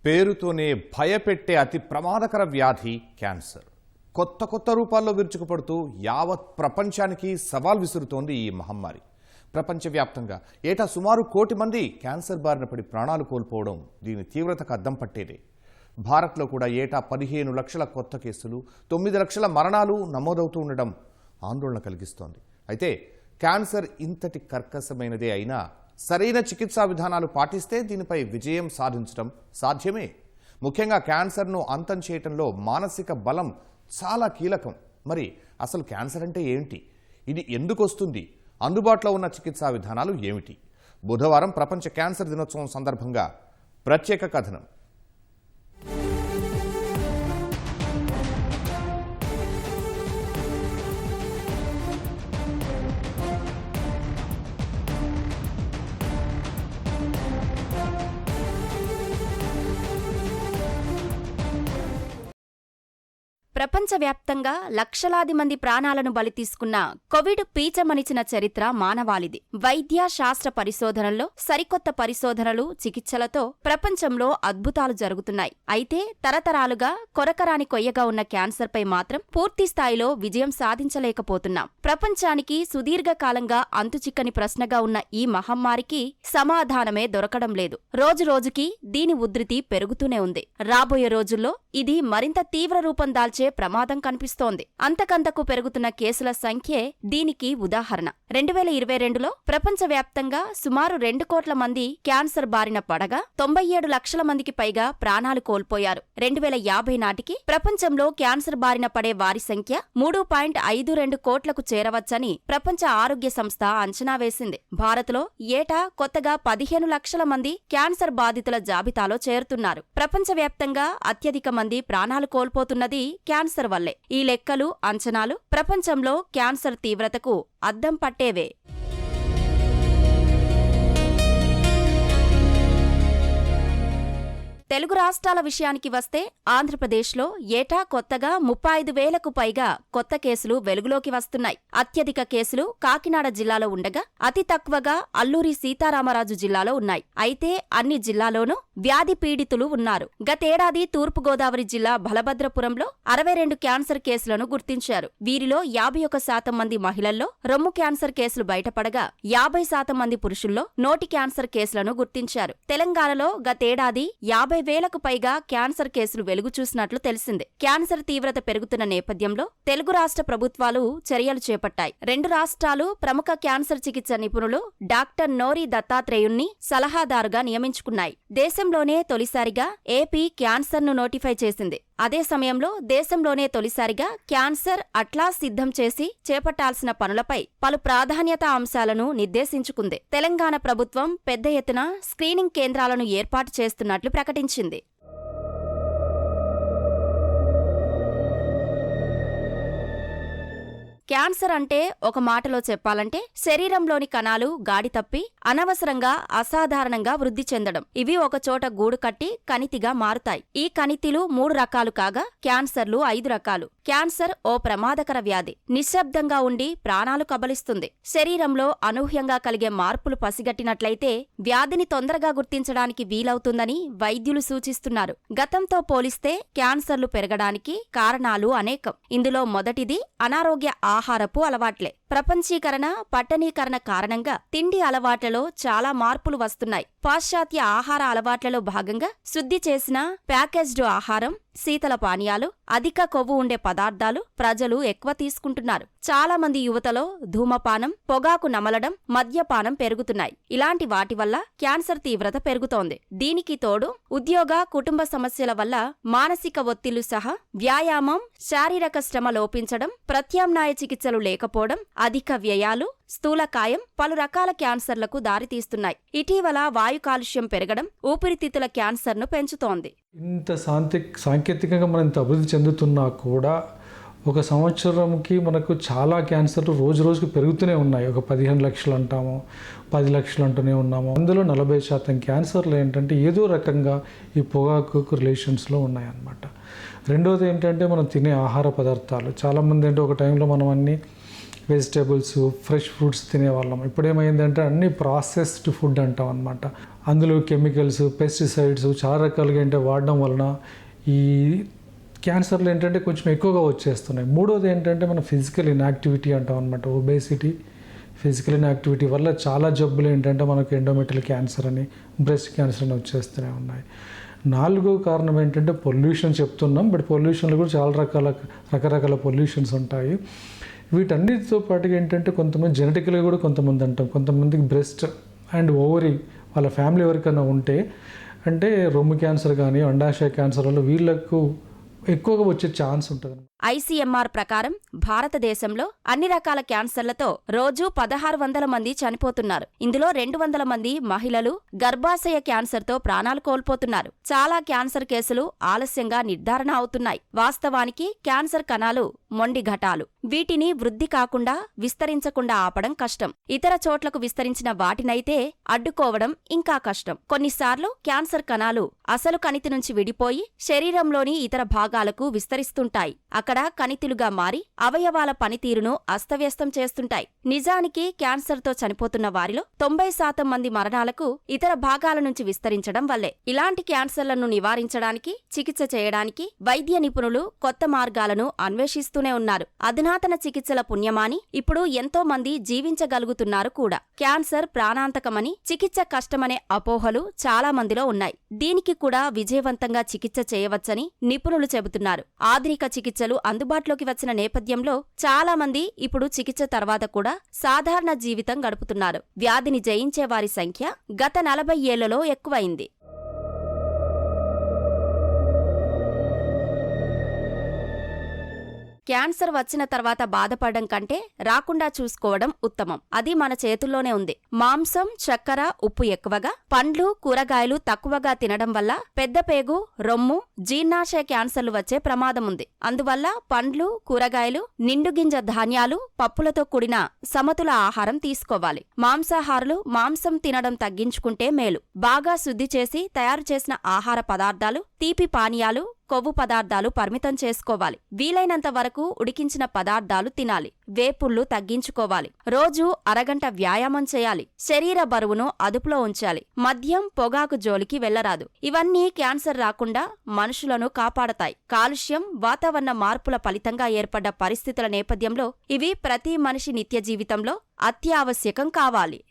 పేరుతోనే భయపెట్టే అతి ప్రమాదకర వ్యాధి క్యాన్సర్. కొత్త రూపాల్లో విరుచుకుపడుతూ యావత్ ప్రపంచానికి సవాల్ విసురుతోంది ఈ మహమ్మారి. ప్రపంచవ్యాప్తంగా ఏటా సుమారు 1 కోటి మంది క్యాన్సర్ బారిన పడి ప్రాణాలు కోల్పోవడం దీని తీవ్రతకు అద్దం పట్టేదే. భారత్లో కూడా ఏటా 15 లక్షల కొత్త కేసులు, 9 లక్షల మరణాలు నమోదవుతూ ఉండడం ఆందోళన కలిగిస్తోంది. అయితే క్యాన్సర్ ఇంతటి కర్కశమైనదే అయినా సరైన చికిత్సా విధానాలు పాటిస్తే దీనిపై విజయం సాధించడం సాధ్యమే. ముఖ్యంగా క్యాన్సర్ను అంతం చేయడంలో మానసిక బలం చాలా కీలకం. మరి అసలు క్యాన్సర్ అంటే ఏంటి? ఇది ఎందుకు వస్తుంది? అందుబాటులో ఉన్న చికిత్సా విధానాలు ఏమిటి? బుధవారం ప్రపంచ క్యాన్సర్ దినోత్సవం సందర్భంగా ప్రత్యేక కథనం. ప్రపంచవ్యాప్తంగా లక్షలాది మంది ప్రాణాలను బలి తీసుకున్న కోవిడ్ పీచమనిచిన చరిత్ర మానవాళిది. వైద్య శాస్త్ర పరిశోధనల్లో సరికొత్త పరిశోధనలు, చికిత్సలతో ప్రపంచంలో అద్భుతాలు జరుగుతున్నాయి. అయితే తరతరాలుగా కొరకరాని కొయ్యగా ఉన్న క్యాన్సర్పై మాత్రం పూర్తి స్థాయిలో విజయం సాధించలేకపోతున్నాం. ప్రపంచానికి సుదీర్ఘకాలంగా అంతుచిక్కని ప్రశ్నగా ఉన్న ఈ మహమ్మారికి సమాధానమే దొరకడం లేదు. రోజురోజుకి దీని ఉధృతి పెరుగుతూనే ఉంది. రాబోయే రోజుల్లో ఇది మరింత తీవ్ర రూపం దాల్చే ప్రమాదం కనిపిస్తోంది. అంతకంతకు పెరుగుతున్న కేసుల సంఖ్యే దీనికి ఉదాహరణ. 2022లో ప్రపంచవ్యాప్తంగా సుమారు 2 కోట్ల మంది క్యాన్సర్ బారిన పడగా 97 లక్షల మందికి పైగా ప్రాణాలు కోల్పోయారు. 2050 నాటికి ప్రపంచంలో క్యాన్సర్ బారిన పడే వారి సంఖ్య 3.52 కోట్లకు చేరవచ్చని ప్రపంచ ఆరోగ్య సంస్థ అంచనా వేసింది. భారత్లో ఏటా కొత్తగా 15 లక్షల మంది క్యాన్సర్ బాధితుల జాబితాలో చేరుతున్నారు. ప్రపంచవ్యాప్తంగా అత్యధిక మంది ప్రాణాలు కోల్పోతున్నది క్యాన్సర్ వల్లే. ఈ లెక్కలు, అంచనాలు ప్రపంచంలో క్యాన్సర్ తీవ్రతకు అద్దం పట్టేవే. తెలుగు రాష్ట్రాల విషయానికి వస్తే ఆంధ్రప్రదేశ్లో ఏటా కొత్తగా 35,000కు పైగా కొత్త కేసులు వెలుగులోకి వస్తున్నాయి. అత్యధిక కేసులు కాకినాడ జిల్లాలో ఉండగా అతి తక్కువగా అల్లూరి సీతారామరాజు జిల్లాలో ఉన్నాయి. అయితే అన్ని జిల్లాలోనూ వ్యాధి పీడితులు ఉన్నారు. గతేడాది తూర్పుగోదావరి జిల్లా బలభద్రపురంలో 62 క్యాన్సర్ కేసులను గుర్తించారు. వీరిలో 51% మంది మహిళల్లో రొమ్ము క్యాన్సర్ కేసులు బయటపడగా 50% మంది పురుషుల్లో నోటి క్యాన్సర్ కేసులను గుర్తించారు. తెలంగాణలో గతేడాది 50,000కు పైగా క్యాన్సర్ కేసులు వెలుగు చూసినట్లు తెలిసింది. క్యాన్సర్ తీవ్రత పెరుగుతున్న నేపథ్యంలో తెలుగు రాష్ట్ర ప్రభుత్వాలు చర్యలు చేపట్టాయి. 2 రాష్ట్రాలు ప్రముఖ క్యాన్సర్ చికిత్స నిపుణులు డాక్టర్ నోరి దత్తాత్రేయుణ్ణి సలహాదారుగా నియమించుకున్నాయి. దేశంలోనే తొలిసారిగా ఏపీ క్యాన్సర్ను నోటిఫై చేసింది. అదే సమయంలో దేశంలోనే తొలిసారిగా క్యాన్సర్ అట్లాస్ సిద్ధం చేసి చేపట్టాల్సిన పనులపై పలు ప్రాధాన్యతా అంశాలను నిర్దేశించుకుంది. తెలంగాణ ప్రభుత్వం పెద్ద ఎత్తున స్క్రీనింగ్ కేంద్రాలను ఏర్పాటు చేస్తున్నట్లు ప్రకటించింది. క్యాన్సర్ అంటే ఒక మాటలో చెప్పాలంటే శరీరంలోని కణాలు గాడి తప్పి అనవసరంగా అసాధారణంగా వృద్ధి చెందడం. ఇవి ఒకచోట గూడు కట్టి కణితిగా మారుతాయి. ఈ కణితిలు 3 రకాలు కాగా క్యాన్సర్లు 5 రకాలు. క్యాన్సర్ ఓ ప్రమాదకర వ్యాధి. నిశ్శబ్దంగా ఉండి ప్రాణాలు కబలిస్తుంది. శరీరంలో అనూహ్యంగా కలిగే మార్పులు పసిగట్టినట్లయితే వ్యాధిని తొందరగా గుర్తించడానికి వీలవుతుందని వైద్యులు సూచిస్తున్నారు. గతంతో పోలిస్తే క్యాన్సర్లు పెరగడానికి కారణాలు అనేకం. ఇందులో మొదటిది అనారోగ్య ఆహారపు అలవాట్లే. ప్రపంచీకరణ, పట్టణీకరణ కారణంగా తిండి అలవాట్లలో చాలా మార్పులు వస్తున్నాయి. పాశ్చాత్య ఆహార అలవాట్లలో భాగంగా శుద్ధి చేసిన ప్యాకేజ్డ్ ఆహారం, శీతల పానీయాలు, అధిక కొవ్వు ఉండే పదార్థాలు ప్రజలు ఎక్కువ తీసుకుంటున్నారు. చాలా మంది యువతలో ధూమపానం, పొగాకు నమలడం, మద్యపానం పెరుగుతున్నాయి. ఇలాంటి వాటి వల్ల క్యాన్సర్ తీవ్రత పెరుగుతోంది. దీనికి తోడు ఉద్యోగ, కుటుంబ సమస్యల వల్ల మానసిక ఒత్తిళ్లు సహా వ్యాయామం, శారీరక శ్రమ లోపించడం, ప్రత్యామ్నాయ చికిత్సలు లేకపోవడం, అధిక వ్యయాలు, స్థూలకాయం పలు రకాల క్యాన్సర్లకు దారితీస్తున్నాయి. ఇటీవల వాయు కాలుష్యం పెరగడం ఊపిరితిత్తుల క్యాన్సర్ను పెంచుతోంది. ఇంత సాంకేతికంగా మనం ఇంత అభివృద్ధి చెందుతున్నా కూడా ఒక సంవత్సరంకి మనకు చాలా క్యాన్సర్లు రోజు రోజుకు పెరుగుతూనే ఉన్నాయి. ఒక 15 లక్షలు అంటాము, 10 లక్షలు అంటూనే ఉన్నాము. అందులో 40% క్యాన్సర్లు ఏంటంటే ఏదో రకంగా ఈ పొగాకు రిలేషన్స్లో ఉన్నాయన్నమాట. రెండోది ఏంటంటే మనం తినే ఆహార పదార్థాలు. చాలామంది అంటే ఒక టైంలో మనం అన్ని వెజిటేబుల్స్, ఫ్రెష్ ఫ్రూట్స్ తినేవాళ్ళం. ఇప్పుడు ఏమైందంటే అన్ని ప్రాసెస్డ్ ఫుడ్ అంటాం అనమాట. అందులో కెమికల్స్, పెస్టిసైడ్స్ చాలా రకాలుగా ఏంటంటే వాడడం వలన ఈ క్యాన్సర్లు ఏంటంటే కొంచెం ఎక్కువగా వచ్చేస్తున్నాయి. మూడోది ఏంటంటే మన ఫిజికల్ ఇన్యాక్టివిటీ అంటాం అనమాట. ఒబేసిటీ, ఫిజికల్ ఇన్యాక్టివిటీ వల్ల చాలా జబ్బులు ఏంటంటే మనకు ఎండోమెట్రియల్ క్యాన్సర్ అని, బ్రెస్ట్ క్యాన్సర్ అని వచ్చేస్తూనే ఉన్నాయి. నాలుగో కారణం ఏంటంటే పొల్యూషన్ చెప్తున్నాం, బట్ పొల్యూషన్లో కూడా చాలా రకరకాల పొల్యూషన్స్ ఉంటాయి. వీటన్నిటితో పాటుగా ఏంటంటే కొంతమంది జెనెటికల్గా కూడా కొంతమంది అంటాం, కొంతమందికి బ్రెస్ట్ అండ్ ఓవరీ వాళ్ళ ఫ్యామిలీ ఎవరికైనా ఉంటే అంటే రొమ్ము క్యాన్సర్ కానీ అండాశయ క్యాన్సర్ వల్ల వీళ్ళకు ఎక్కువగా వచ్చే ఛాన్స్ ఉంటుంది. ICMR ప్రకారం భారతదేశంలో అన్ని రకాల క్యాన్సర్లతో రోజూ 1600 మంది చనిపోతున్నారు. ఇందులో 200 మంది మహిళలు గర్భాశయ క్యాన్సర్తో ప్రాణాలు కోల్పోతున్నారు. చాలా క్యాన్సర్ కేసులు ఆలస్యంగా నిర్ధారణ అవుతున్నాయి. వాస్తవానికి క్యాన్సర్ కణాలు మొండి ఘటాలు. వీటిని వృద్ధి కాకుండా, విస్తరించకుండా ఆపడం కష్టం. ఇతర చోట్లకు విస్తరించిన వాటినైతే అడ్డుకోవడం ఇంకా కష్టం. కొన్నిసార్లు క్యాన్సర్ కణాలు అసలు కణితి నుంచి విడిపోయి శరీరంలోని ఇతర భాగాలకు విస్తరిస్తుంటాయి. అక్కడ కణితిలుగా మారి అవయవాల పనితీరును అస్తవ్యస్తం చేస్తుంటాయి. నిజానికి క్యాన్సర్తో చనిపోతున్న వారిలో 90% మంది మరణాలకు ఇతర భాగాల నుంచి విస్తరించడం వల్లే. ఇలాంటి క్యాన్సర్లను నివారించడానికి, చికిత్స చేయడానికి వైద్య నిపుణులు కొత్త మార్గాలను అన్వేషిస్తూనే ఉన్నారు. అధునాతన చికిత్సల పుణ్యమాని ఇప్పుడు ఎంతో మంది జీవించగలుగుతున్నారు కూడా. క్యాన్సర్ ప్రాణాంతకమని, చికిత్స కష్టమనే అపోహలు చాలా మందిలో ఉన్నాయి. దీనికి కూడా విజయవంతంగా చికిత్స చేయవచ్చని నిపుణులు చెబుతున్నారు. ఆధునిక చికిత్సలు అందుబాటులోకి వచ్చిన నేపథ్యంలో చాలా మంది ఇప్పుడు చికిత్స తర్వాత కూడా సాధారణ జీవితం గడుపుతున్నారు. వ్యాధిని జయించే వారి సంఖ్య గత 40 ఏళ్లలో ఎక్కువైంది. క్యాన్సర్ వచ్చిన తర్వాత బాధపడడం కంటే రాకుండా చూసుకోవడం ఉత్తమం. అది మన చేతుల్లోనే ఉంది. మాంసం, చక్కెర, ఉప్పు ఎక్కువగా, పండ్లు, కూరగాయలు తక్కువగా తినడం వల్ల పెద్దపేగు, రొమ్ము, జీర్ణాశయ క్యాన్సర్లు వచ్చే ప్రమాదం ఉంది. అందువల్ల పండ్లు, కూరగాయలు, నిండుగింజ ధాన్యాలు, పప్పులతో కూడిన సమతుల ఆహారం తీసుకోవాలి. మాంసాహారులు మాంసం తినడం తగ్గించుకుంటే మేలు. బాగా శుద్ధి చేసి తయారు చేసిన ఆహార పదార్థాలు, తీపి పానీయాలు, కొవ్వు పదార్థాలు పరిమితం చేసుకోవాలి. వీలైనంత వరకు ఉడికించిన పదార్థాలు తినాలి. వేపుళ్లు తగ్గించుకోవాలి. రోజూ అరగంట వ్యాయామం చేయాలి. శరీర బరువును అదుపులో ఉంచాలి. మద్యం, పొగాకు జోలికి వెళ్లరాదు. ఇవన్నీ క్యాన్సర్ రాకుండా మనుషులను కాపాడతాయి. కాలుష్యం, వాతావరణ మార్పుల ఫలితంగా ఏర్పడ్డ పరిస్థితుల నేపథ్యంలో ఇవి ప్రతి మనిషి నిత్య జీవితంలో అత్యావశ్యకం కావాలి.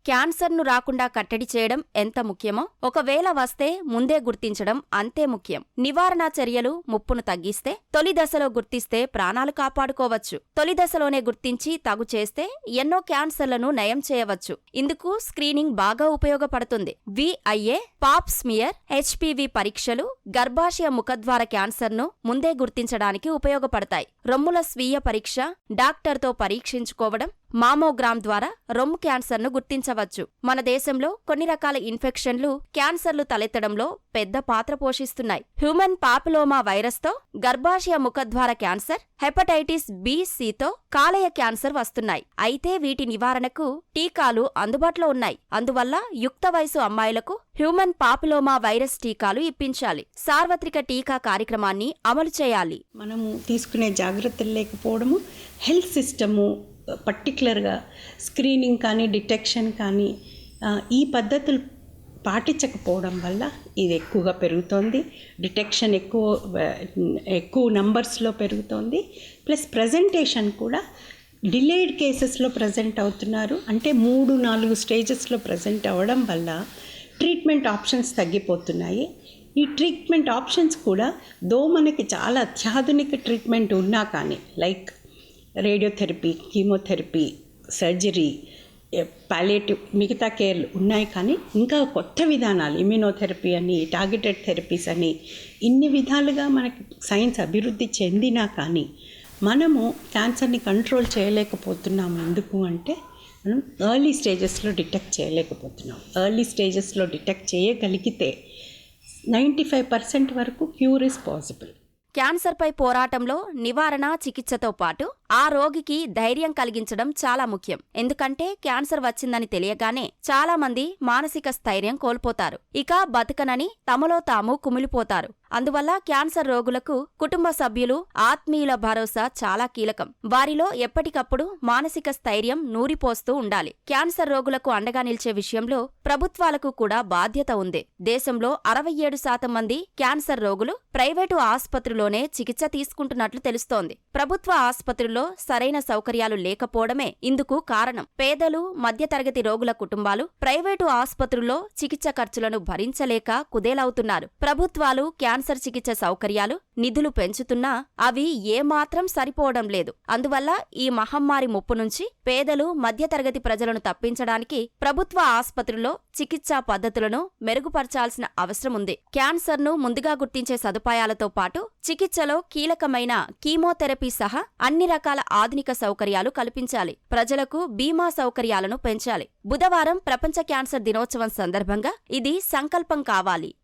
క్యాన్సర్ను రాకుండా కట్టడి చేయడం ఎంత ముఖ్యమో, ఒకవేళ వస్తే ముందే గుర్తించడం అంతే ముఖ్యం. నివారణ చర్యలు ముప్పును తగ్గిస్తే, తొలి దశలో గుర్తిస్తే ప్రాణాలు కాపాడుకోవచ్చు. తొలి దశలోనే గుర్తించి తగు చేస్తే ఎన్నో క్యాన్సర్లను నయం చేయవచ్చు. ఇందుకు స్క్రీనింగ్ బాగా ఉపయోగపడుతుంది. VIA, పాప్ స్మియర్, HPV పరీక్షలు గర్భాశయ ముఖద్వార క్యాన్సర్ను ముందే గుర్తించడానికి ఉపయోగపడతాయి. రొమ్ముల స్వీయ పరీక్ష, డాక్టర్తో పరీక్షించుకోవడం, మామోగ్రామ్ ద్వారా రొమ్ము క్యాన్సర్ను గుర్తించవచ్చు. మన దేశంలో కొన్ని రకాల ఇన్ఫెక్షన్లు, క్యాన్సర్లు తలెత్తడంలో పెద్ద పాత్ర పోషిస్తున్నాయి. హ్యూమన్ పాపిలోమా వైరస్తో గర్భాశయ ముఖద్వార క్యాన్సర్, హెపటైటిస్ B, Cతో కాలేయ క్యాన్సర్ వస్తున్నాయి. అయితే వీటి నివారణకు టీకాలు అందుబాటులో ఉన్నాయి. అందువల్ల యుక్త వయసు అమ్మాయిలకు హ్యూమన్ పాపిలోమా వైరస్ టీకాలు ఇప్పించాలి. సార్వత్రిక టీకా కార్యక్రమాన్ని అమలు చేయాలి. మనము తీసుకునే జాగ్రత్తలు లేకపోవడము, హెల్త్ సిస్టము పర్టికులర్గా స్క్రీనింగ్ కానీ, డిటెక్షన్ కానీ ఈ పద్ధతులు పాటించకపోవడం వల్ల ఇది ఎక్కువగా పెరుగుతోంది. డిటెక్షన్ ఎక్కువ నంబర్స్లో పెరుగుతోంది. ప్లస్ ప్రజెంటేషన్ కూడా డిలేడ్ కేసెస్లో ప్రజెంట్ అవుతున్నారు. అంటే 3-4 స్టేజెస్లో ప్రజెంట్ అవ్వడం వల్ల ట్రీట్మెంట్ ఆప్షన్స్ తగ్గిపోతున్నాయి. ఈ ట్రీట్మెంట్ ఆప్షన్స్ కూడా మనకి చాలా అత్యాధునిక ట్రీట్మెంట్ ఉన్నా కానీ, like radiotherapy, chemotherapy, surgery, palliative, మిగతా కేర్లు ఉన్నాయి. కానీ ఇంకా కొత్త విధానాలు, ఇమ్యూనోథెరపీ అని, టార్గెటెడ్ థెరపీస్ అని, ఇన్ని విధాలుగా మనకి సైన్స్ అభివృద్ధి చెందినా కానీ మనము క్యాన్సర్ని కంట్రోల్ చేయలేకపోతున్నాము. ఎందుకు అంటే మనం ఎర్లీ స్టేజెస్లో డిటెక్ట్ చేయలేకపోతున్నాం. ఎర్లీ స్టేజెస్లో డిటెక్ట్ చేయగలిగితే 95% వరకు క్యూర్ ఇస్ పాసిబుల్. క్యాన్సర్పై పోరాటంలో నివారణ, చికిత్సతో పాటు ఆ రోగికి ధైర్యం కలిగించడం చాలా ముఖ్యం. ఎందుకంటే క్యాన్సర్ వచ్చిందని తెలియగానే చాలా మంది మానసిక స్థైర్యం కోల్పోతారు. ఇక బతకనని తమలో తాము కుమిలిపోతారు. అందువల్ల క్యాన్సర్ రోగులకు కుటుంబ సభ్యులు, ఆత్మీయుల భరోసా చాలా కీలకం. వారిలో ఎప్పటికప్పుడు మానసిక స్థైర్యం నూరిపోస్తూ ఉండాలి. క్యాన్సర్ రోగులకు అండగా నిలిచే విషయంలో ప్రభుత్వాలకు కూడా బాధ్యత ఉంది. దేశంలో 67% మంది క్యాన్సర్ రోగులు ప్రైవేటు ఆస్పత్రిలోనే చికిత్స తీసుకుంటున్నట్లు తెలుస్తోంది. ప్రభుత్వ ఆస్పత్రుల్లో సరైన సౌకర్యాలు లేకపోవడమే ఇందుకు కారణం. పేదలు, మధ్యతరగతి రోగుల కుటుంబాలు ప్రైవేటు ఆస్పత్రుల్లో చికిత్స ఖర్చులను భరించలేక కుదేలవుతున్నారు. ప్రభుత్వాలు క్యాన్సర్ చికిత్స సౌకర్యాలు, నిధులు పెంచుతున్నా అవి ఏమాత్రం సరిపోవడం లేదు. అందువల్ల ఈ మహమ్మారి ముప్పు నుంచి పేదలు, మధ్యతరగతి ప్రజలను తప్పించడానికి ప్రభుత్వ ఆస్పత్రుల్లో చికిత్సా పద్ధతులను మెరుగుపరచాల్సిన అవసరం ఉంది. క్యాన్సర్ను ముందుగా గుర్తించే సదుపాయాలతో పాటు చికిత్సలో కీలకమైన కీమోథెరపీ సహా అన్ని రకాల ఆధునిక సౌకర్యాలు కల్పించాలి. ప్రజలకు బీమా సౌకర్యాలను పెంచాలి. బుధవారం ప్రపంచ క్యాన్సర్ దినోత్సవం సందర్భంగా ఇది సంకల్పం కావాలి.